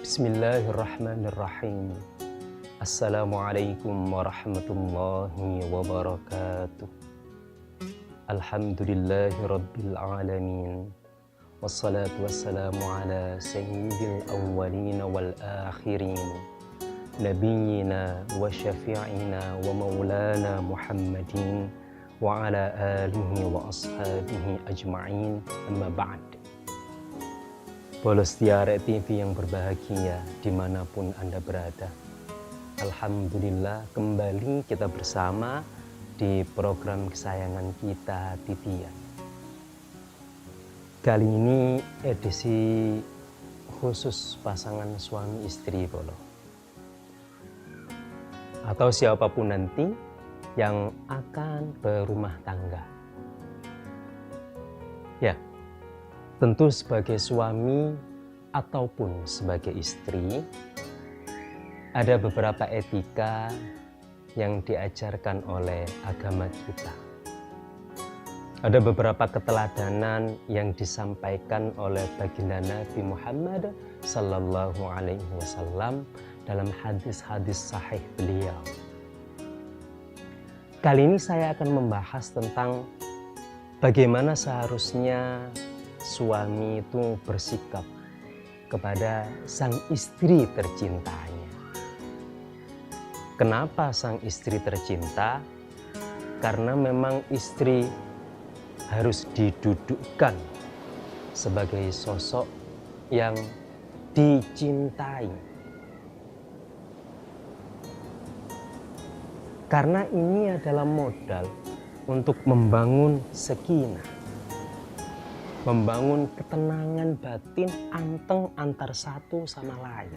Bismillahirrahmanirrahim. Assalamualaikum warahmatullahi wabarakatuh. Alhamdulillahi rabbil alamin. Wassalatu wassalamu ala sayyidil awwalin wal akhirin. Nabiyyina wa syafi'ina wa maulana Muhammadin wa ala alihi wa ashabihi ajma'in, amma ba'd. Bolos Tiara TV yang berbahagia dimanapun Anda berada. Alhamdulillah kembali kita bersama di program kesayangan kita, Titian. Kali ini edisi khusus pasangan suami istri Bolo, atau siapapun nanti yang akan berumah tangga. Ya, tentu sebagai suami ataupun sebagai istri, ada beberapa etika yang diajarkan oleh agama kita. Ada beberapa keteladanan yang disampaikan oleh baginda Nabi Muhammad Sallallahu Alaihi Wasallam dalam hadis-hadis sahih beliau. Kali ini saya akan membahas tentang bagaimana seharusnya suami itu bersikap kepada sang istri tercintanya. Kenapa sang istri tercinta? Karena memang istri harus didudukkan sebagai sosok yang dicintai. Karena ini adalah modal untuk membangun sakinah, membangun ketenangan batin anteng antar satu sama lain.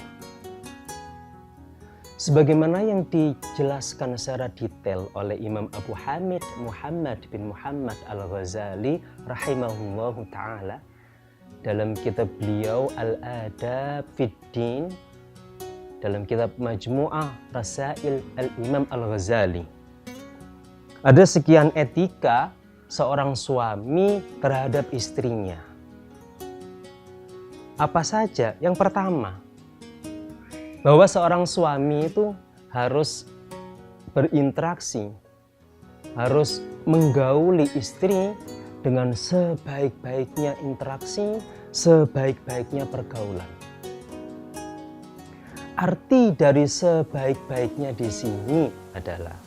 Sebagaimana yang dijelaskan secara detail oleh Imam Abu Hamid Muhammad bin Muhammad Al-Ghazali rahimahullahu ta'ala dalam kitab beliau Al-Adab Fid Din, dalam kitab Majmu'ah Rasail Al-Imam Al-Ghazali. Ada sekian etika seorang suami terhadap istrinya. Apa saja? Yang pertama, bahwa seorang suami itu harus berinteraksi, harus menggauli istri dengan sebaik-baiknya interaksi, sebaik-baiknya pergaulan. Arti dari sebaik-baiknya di sini adalah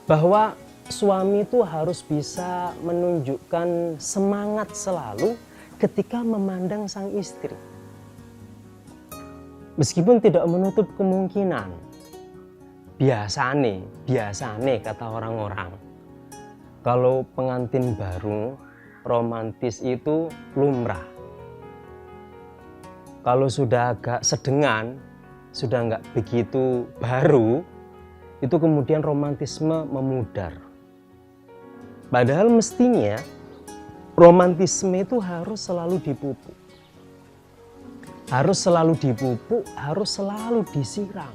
bahwa suami itu harus bisa menunjukkan semangat selalu ketika memandang sang istri. Meskipun tidak menutup kemungkinan, biasane kata orang-orang, kalau pengantin baru romantis itu lumrah. Kalau sudah agak sedengan, sudah nggak begitu baru, itu kemudian romantisme memudar. Padahal mestinya romantisme itu harus selalu dipupuk. Harus selalu dipupuk, harus selalu disiram.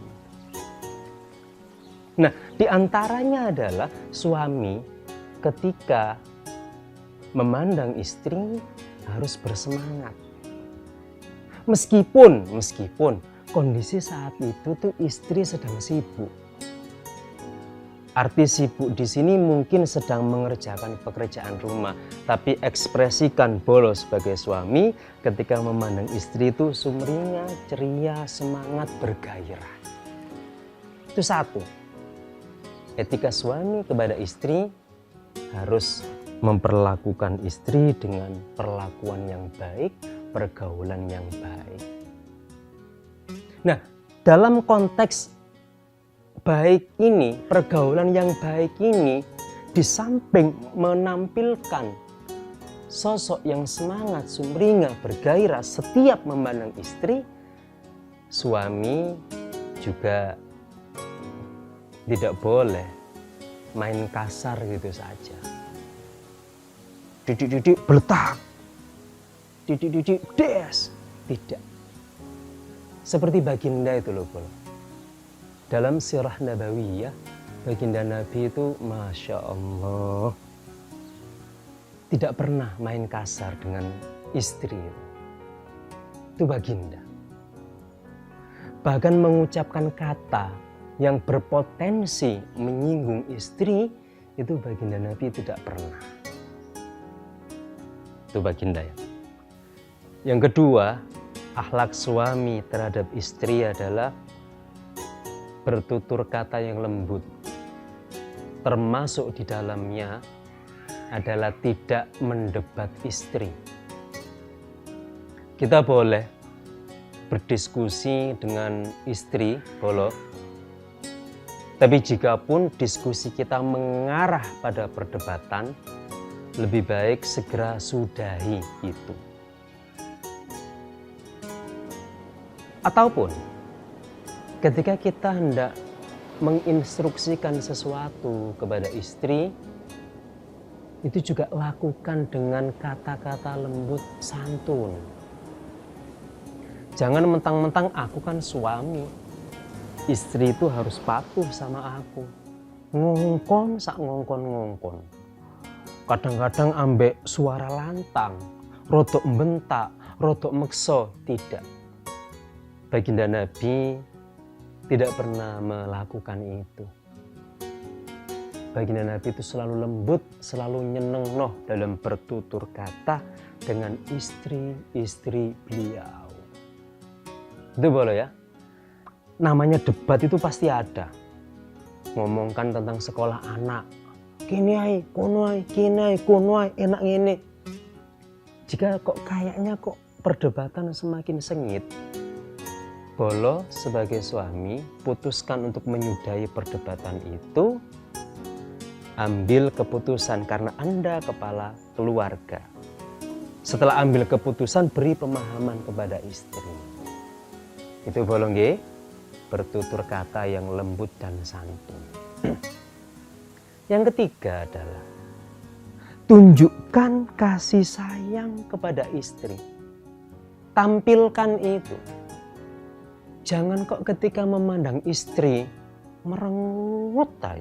Nah, diantaranya adalah suami ketika memandang istri harus bersemangat. Meskipun kondisi saat itu tuh istri sedang sibuk. Arti sibuk di sini mungkin sedang mengerjakan pekerjaan rumah, tapi ekspresikan Bolo sebagai suami ketika memandang istri itu sumringah, ceria, semangat, bergairah. Itu satu. Etika suami kepada istri harus memperlakukan istri dengan perlakuan yang baik, pergaulan yang baik. Nah, dalam konteks baik ini, pergaulan yang baik ini, di samping menampilkan sosok yang semangat, sumringah, bergairah setiap memandang istri, suami juga tidak boleh main kasar gitu saja. Didik beletak, didik des, tidak. Seperti baginda itu loh Bolo. Dalam sirah nabawiyah, baginda Nabi itu Masya Allah tidak pernah main kasar dengan istri. itu baginda. Bahkan mengucapkan kata yang berpotensi menyinggung istri, itu baginda Nabi tidak pernah. Itu baginda ya. Yang kedua, akhlak suami terhadap istri adalah bertutur kata yang lembut. Termasuk di dalamnya adalah tidak mendebat istri. Kita boleh berdiskusi dengan istri, boleh. Tapi jikapun diskusi kita mengarah pada perdebatan, lebih baik segera sudahi itu. Ataupun ketika kita hendak menginstruksikan sesuatu kepada istri, itu juga lakukan dengan kata-kata lembut santun. Jangan mentang-mentang aku kan suami, istri itu harus patuh sama aku. Ngongkon sak ngongkon-ngongkon. Kadang-kadang ambek suara lantang, rodok bentak, rodok mekso, tidak. Baginda Nabi tidak pernah melakukan itu. Baginda Nabi itu selalu lembut, selalu nyenengno dalam bertutur kata dengan istri-istri beliau. Itu boleh ya. Namanya debat itu pasti ada. Ngomongkan tentang sekolah anak. Kini ay, kono ay, kini ay, kono ay, enak ini. Jika kok kayaknya kok perdebatan semakin sengit, Bolo sebagai suami putuskan untuk menyudahi perdebatan itu. Ambil keputusan karena Anda kepala keluarga. Setelah ambil keputusan, beri pemahaman kepada istri. Itu bolong nggih, bertutur kata yang lembut dan santun. Yang ketiga adalah tunjukkan kasih sayang kepada istri. Tampilkan itu. Jangan kok ketika memandang istri merengut tai.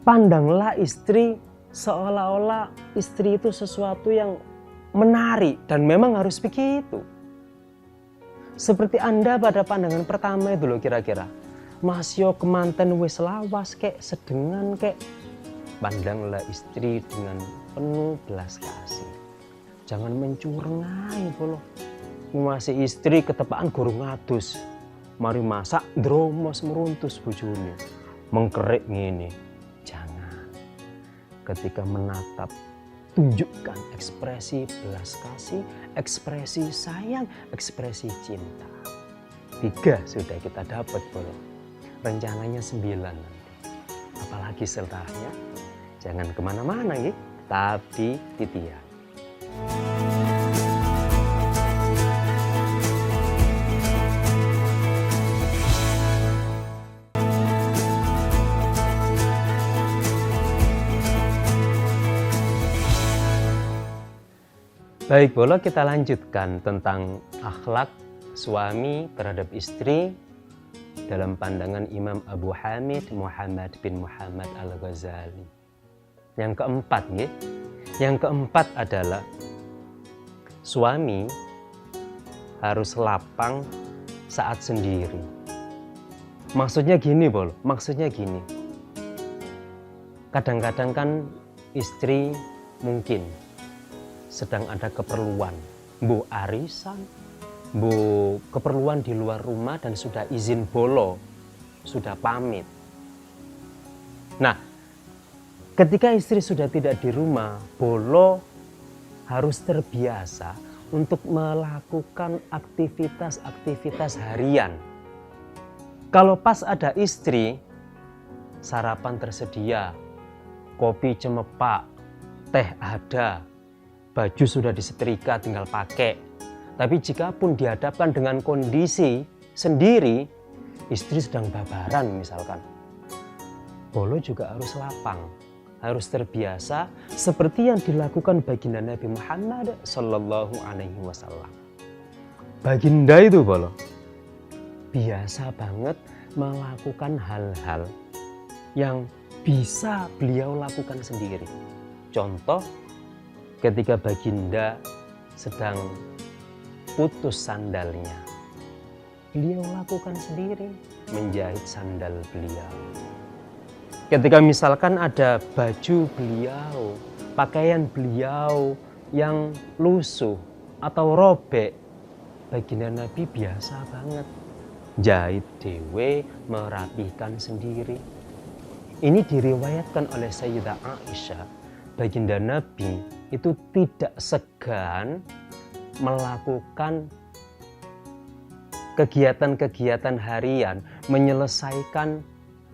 Pandanglah istri seolah-olah istri itu sesuatu yang menarik dan memang harus begitu. Seperti Anda pada pandangan pertama itu loh kira-kira. Mas yo kemanten wis lawas kek sedengan kek. Pandanglah istri dengan penuh belas kasih. Jangan mencurengai bolo. Masih istri ketepaan gurung ngadus. Mari masak dromos meruntus bojone. Mengkerik ngene. Ketika menatap, tunjukkan ekspresi belas kasih, ekspresi sayang, ekspresi cinta. 3 sudah kita dapat, bro. Rencananya 9 nanti. Apalagi setelahnya, jangan kemana-mana, gitu. Tapi titian. Baik, boleh kita lanjutkan tentang akhlak suami terhadap istri dalam pandangan Imam Abu Hamid Muhammad bin Muhammad Al-Ghazali. Yang keempat, ya. Yang keempat adalah suami harus lapang saat sendiri. Maksudnya gini, Bol. Maksudnya gini. Kadang-kadang kan istri mungkin sedang ada keperluan, bu arisan, bu keperluan di luar rumah dan sudah izin bolo, sudah pamit. Nah, ketika istri sudah tidak di rumah, bolo harus terbiasa untuk melakukan aktivitas-aktivitas harian. Kalau pas ada istri, sarapan tersedia, kopi cemepak, teh ada, baju sudah disetrika tinggal pakai. Tapi jika pun dihadapkan dengan kondisi sendiri, istri sedang babaran misalkan, bolo juga harus lapang, harus terbiasa seperti yang dilakukan baginda Nabi Muhammad Sallallahu Alaihi Wasallam. Baginda itu bolo biasa banget melakukan hal-hal yang bisa beliau lakukan sendiri. Contoh, ketika baginda sedang putus sandalnya, beliau lakukan sendiri, menjahit sandal beliau. Ketika misalkan ada baju beliau, pakaian beliau yang lusuh atau robek, baginda Nabi biasa banget jahit dewe, merapikan sendiri. Ini diriwayatkan oleh Sayyidah Aisyah, baginda Nabi itu tidak segan melakukan kegiatan-kegiatan harian, menyelesaikan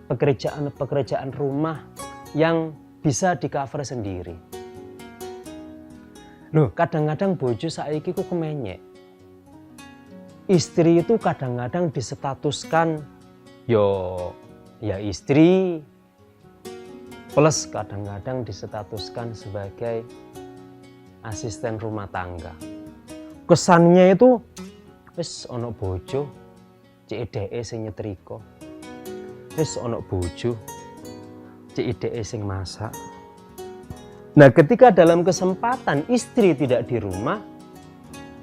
pekerjaan-pekerjaan rumah yang bisa di-cover sendiri. Loh, kadang-kadang bojo saiki ku kemenyek. Istri itu kadang-kadang disetatuskan ya istri, plus kadang-kadang disetatuskan sebagai asisten rumah tangga. Kesannya itu wis ono bojo, CDE sing nyetrika. Wis ono bojo, CDE sing masak. Nah, ketika dalam kesempatan istri tidak di rumah,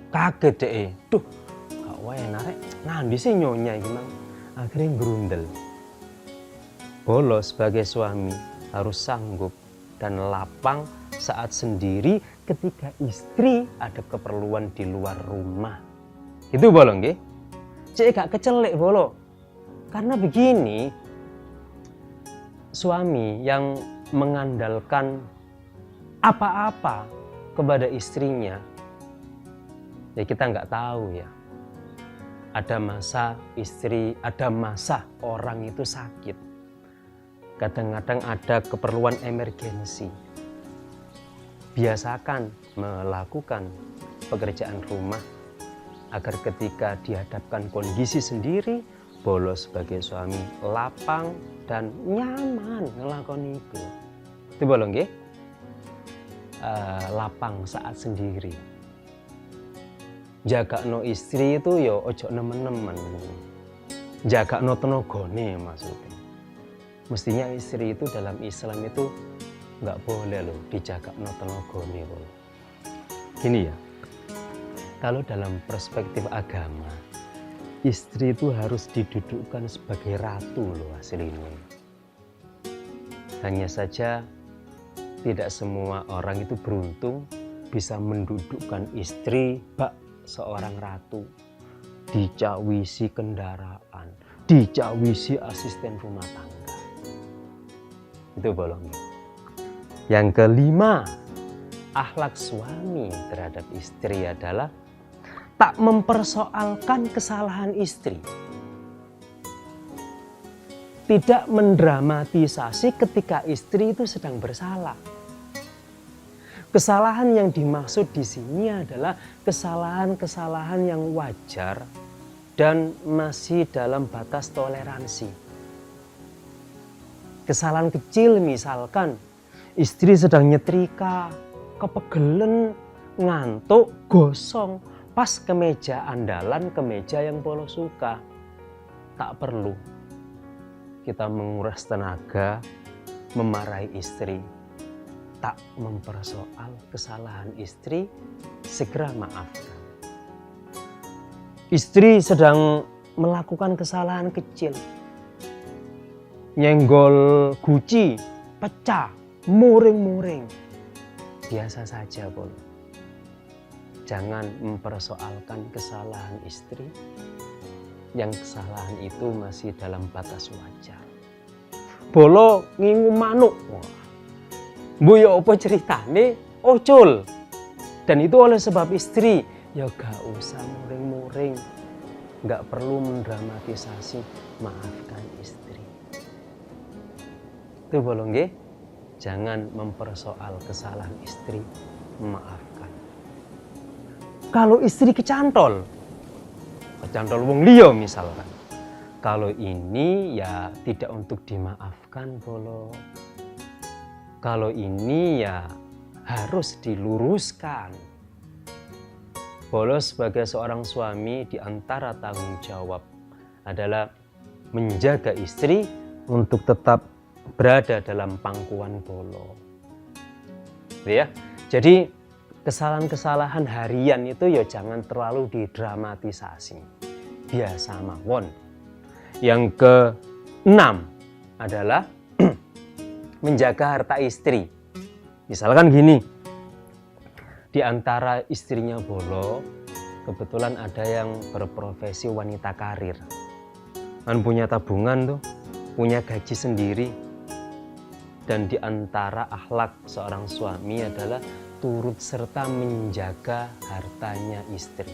kaget deh. Duh, gak wae narek ngandi sih nyonya iki, Mang. Akhirnya gerundel. Bolo sebagai suami harus sanggup dan lapang saat sendiri ketika istri ada keperluan di luar rumah. Itu bolo nggih. Cek gak kecelek bolo. Karena begini, suami yang mengandalkan apa-apa kepada istrinya, ya kita nggak tahu ya. Ada masa istri, ada masa orang itu sakit. Kadang-kadang ada keperluan emergensi. Biasakan melakukan pekerjaan rumah agar ketika dihadapkan kondisi sendiri, bolo sebagai suami lapang dan nyaman ngelakoni itu. Itu bolo nggih? Lapang saat sendiri. Jaga no istri itu yo ojo nemen-nemen. Jaga no tenagane maksudnya. Mestinya istri itu dalam Islam itu nggak boleh loh dijaga no tenagane. Gini ya, kalau dalam perspektif agama, istri itu harus didudukkan sebagai ratu loh aslinya. Hanya saja tidak semua orang itu beruntung bisa mendudukkan istri bak seorang ratu, dicawisi kendaraan, dicawisi asisten rumah tangga. Itu bolong. Yang kelima, akhlak suami terhadap istri adalah tak mempersoalkan kesalahan istri. Tidak mendramatisasi ketika istri itu sedang bersalah. Kesalahan yang dimaksud di sini adalah kesalahan-kesalahan yang wajar dan masih dalam batas toleransi. Kesalahan kecil misalkan istri sedang nyetrika, kepegelen, ngantuk, gosong, pas kemeja andalan, kemeja yang polo suka. Tak perlu kita menguras tenaga memarahi istri. Tak mempersoal kesalahan istri, segera maafkan. Istri sedang melakukan kesalahan kecil, nyenggol guci, pecah, muring-muring, biasa saja bolo. Jangan mempersoalkan kesalahan istri, yang kesalahan itu masih dalam batas wajar. Bolo ngingu manuk, bu ya apa ceritane ocul. Dan itu oleh sebab istri, ya gak usah muring-muring, gak perlu mendramatisasi, maafkan istri. Itu bolong nggih? Jangan mempersoal kesalahan istri, maafkan. Kalau istri kecantol wong liya misalkan, kalau ini ya tidak untuk dimaafkan bolo. Kalau ini ya harus diluruskan. Bolo sebagai seorang suami, di antara tanggung jawab adalah menjaga istri untuk tetap berada dalam pangkuan bolo. Ya, jadi kesalahan-kesalahan harian itu ya jangan terlalu didramatisasi. Biasa mawon. Yang keenam adalah menjaga harta istri. Misalkan gini, di antara istrinya Bolo, kebetulan ada yang berprofesi wanita karir. Kan punya tabungan tuh, punya gaji sendiri. Dan di antara akhlak seorang suami adalah turut serta menjaga hartanya istri.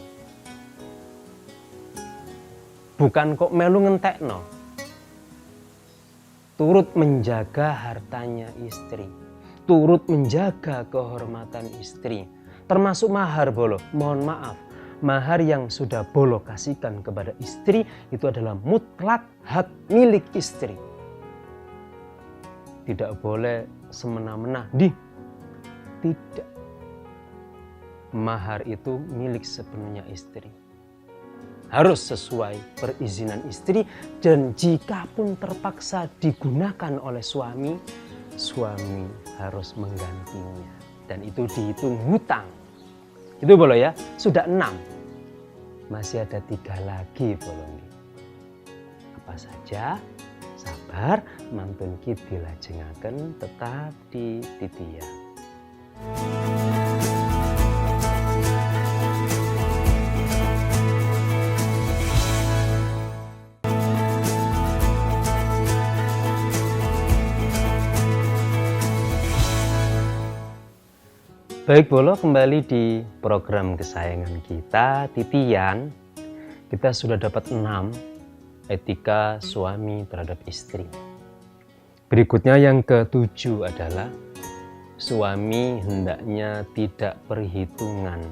Bukan kok melu ngentekno. Turut menjaga hartanya istri. Turut menjaga kehormatan istri. Termasuk mahar Bolo. Mohon maaf, mahar yang sudah Bolo kasihkan kepada istri itu adalah mutlak hak milik istri. Tidak boleh semena-mena. Tidak. Mahar itu milik sepenuhnya istri. Harus sesuai perizinan istri, dan jika pun terpaksa digunakan oleh suami, suami harus menggantinya. Dan itu dihitung hutang. Itu boleh ya, sudah 6. Masih ada 3 lagi boleh. Apa saja? Sabar, mantun ki dilajengaken tetap di titian. Baik Bolo, kembali di program kesayangan kita, Titian. Kita sudah dapat 6 etika suami terhadap istri. Berikutnya yang ke-7 adalah suami hendaknya tidak perhitungan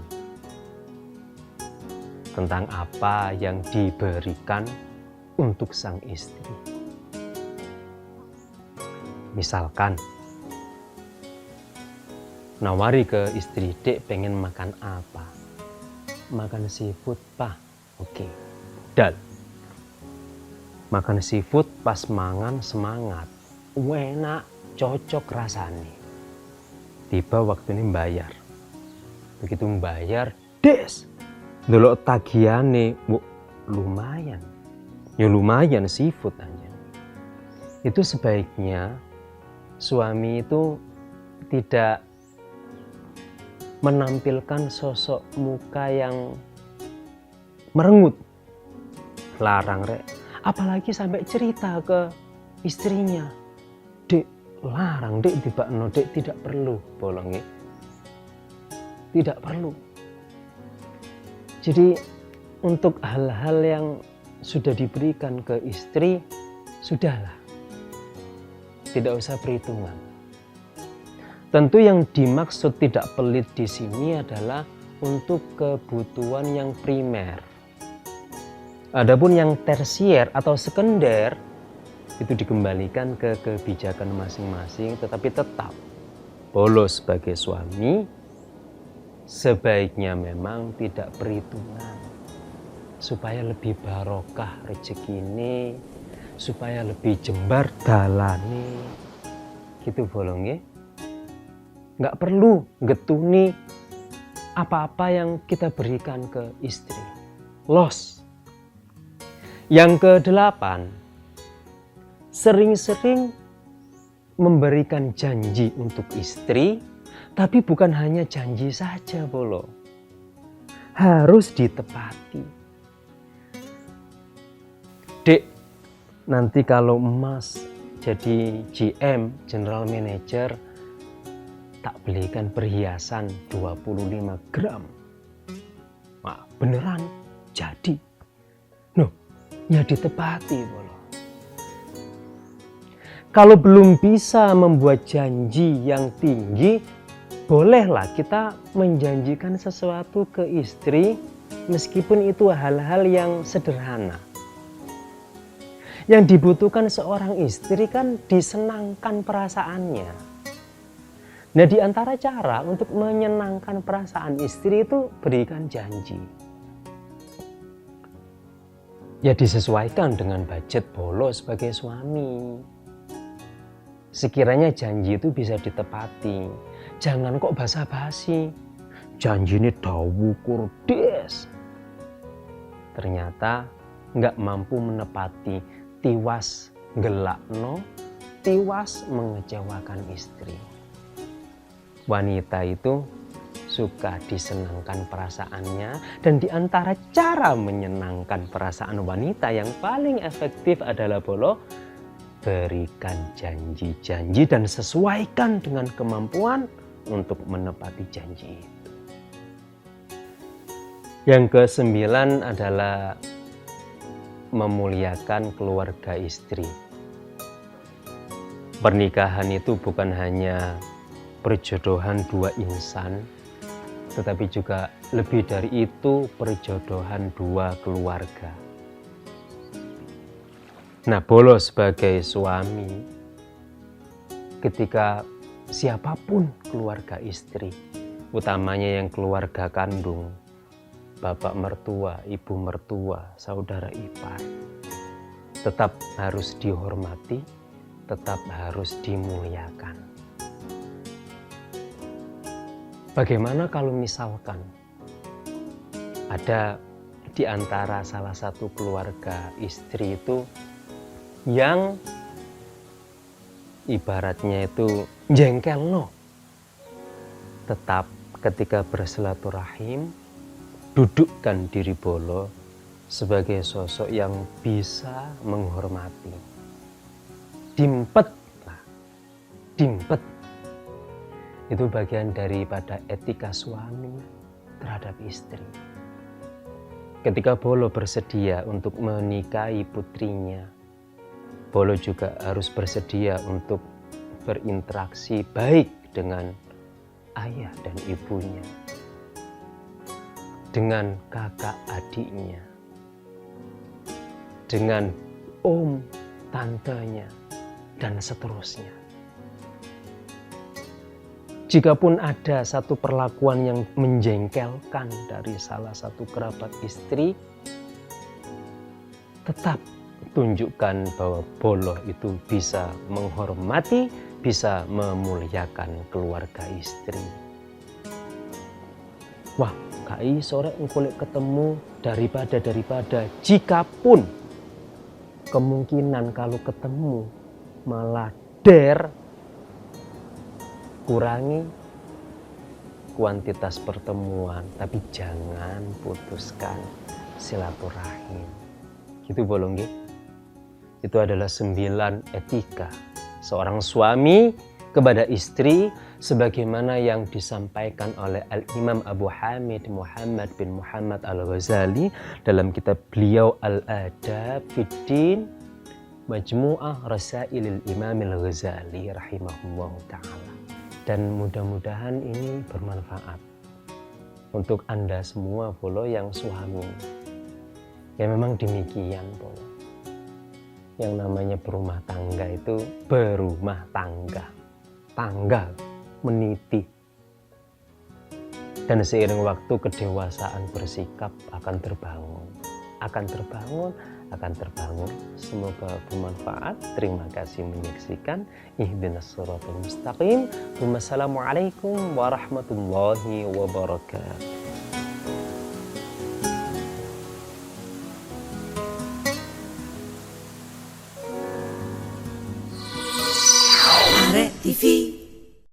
tentang apa yang diberikan untuk sang istri. Misalkan nawari ke istri, "Dek, pengen makan apa?" "Makan seafood, Pak." "Oke." Dan makan seafood pas mangan semangat, enak, cocok rasane. Tiba waktu ini bayar. Begitu bayar, des, ndelok tagihane, lumayan. Ya lumayan seafood aja. Itu sebaiknya suami itu tidak menampilkan sosok muka yang merengut. Larang rek. Apalagi sampai cerita ke istrinya, "Dek, larang Dek dibakno, Dek, tidak perlu." Bolong ya. Tidak perlu. Jadi untuk hal-hal yang sudah diberikan ke istri, sudahlah. Tidak usah perhitungan. Tentu yang dimaksud tidak pelit di sini adalah untuk kebutuhan yang primer. Adapun yang tersier atau sekunder itu dikembalikan ke kebijakan masing-masing, tetapi tetap Bolo sebagai suami sebaiknya memang tidak perhitungan supaya lebih barokah rezeki ini, supaya lebih jembar dalane. Gitu bolong ya. Nggak perlu getuni apa-apa yang kita berikan ke istri. Los. Yang ke-8, sering-sering memberikan janji untuk istri, tapi bukan hanya janji saja Bolo. Harus ditepati. "Dek, nanti kalau Mas jadi GM, General Manager, tak belikan perhiasan 25 gram. Wah, beneran jadi. Noh, ya ditepati Bolo. Kalau belum bisa membuat janji yang tinggi, bolehlah kita menjanjikan sesuatu ke istri meskipun itu hal-hal yang sederhana. Yang dibutuhkan seorang istri kan disenangkan perasaannya. Nah, di antara cara untuk menyenangkan perasaan istri itu berikan janji. Ya disesuaikan dengan budget Bolo sebagai suami. Sekiranya janji itu bisa ditepati. Jangan kok basa-basi. janjine dawu kurdes. Ternyata nggak mampu menepati, tiwas gelakno, tiwas mengecewakan istri. Wanita itu suka disenangkan perasaannya, dan di antara cara menyenangkan perasaan wanita yang paling efektif adalah bolo, berikan janji-janji dan sesuaikan dengan kemampuan untuk menepati janji itu. Yang ke-9 adalah memuliakan keluarga istri. Pernikahan itu bukan hanya perjodohan dua insan, tetapi juga lebih dari itu perjodohan dua keluarga. Nah, bolo sebagai suami, ketika siapapun keluarga istri, utamanya yang keluarga kandung, bapak mertua, ibu mertua, saudara ipar, tetap harus dihormati, tetap harus dimuliakan. Bagaimana kalau misalkan ada di antara salah satu keluarga istri itu yang ibaratnya itu jengkel no, tetap ketika bersilaturahim dudukkan diri bolo sebagai sosok yang bisa menghormati. Dimpet lah, dimpet. Itu bagian daripada etika suami terhadap istri. Ketika bolo bersedia untuk menikahi putrinya, bolo juga harus bersedia untuk berinteraksi baik dengan ayah dan ibunya, dengan kakak adiknya, dengan om, tantenya, dan seterusnya. Jikapun ada satu perlakuan yang menjengkelkan dari salah satu kerabat istri, tetap tunjukkan bahwa bolo itu bisa menghormati, bisa memuliakan keluarga istri. Wah, kai sore engkulik ketemu daripada jikapun kemungkinan kalau ketemu malah kurangi kuantitas pertemuan, tapi jangan putuskan silaturahim. Gitu bolong nggih? Itu adalah 9 etika seorang suami kepada istri sebagaimana yang disampaikan oleh Al-Imam Abu Hamid Muhammad bin Muhammad Al-Ghazali dalam kitab beliau Al-Adab Fiddin Majmu'ah Rasailil Imam Al-Ghazali rahimahullahu ta'ala. Dan mudah-mudahan ini bermanfaat untuk Anda semua bolo yang suami. Ya memang demikian bolo. Yang namanya berumah tangga itu berumah tangga. Tangga meniti. Dan seiring waktu kedewasaan bersikap akan terbangun. Akan terbangun. Semoga bermanfaat. Terima kasih menyaksikan Ihdinas Shiratal Mustaqim. Wassalamualaikum warahmatullahi wabarakatuh. Arek TV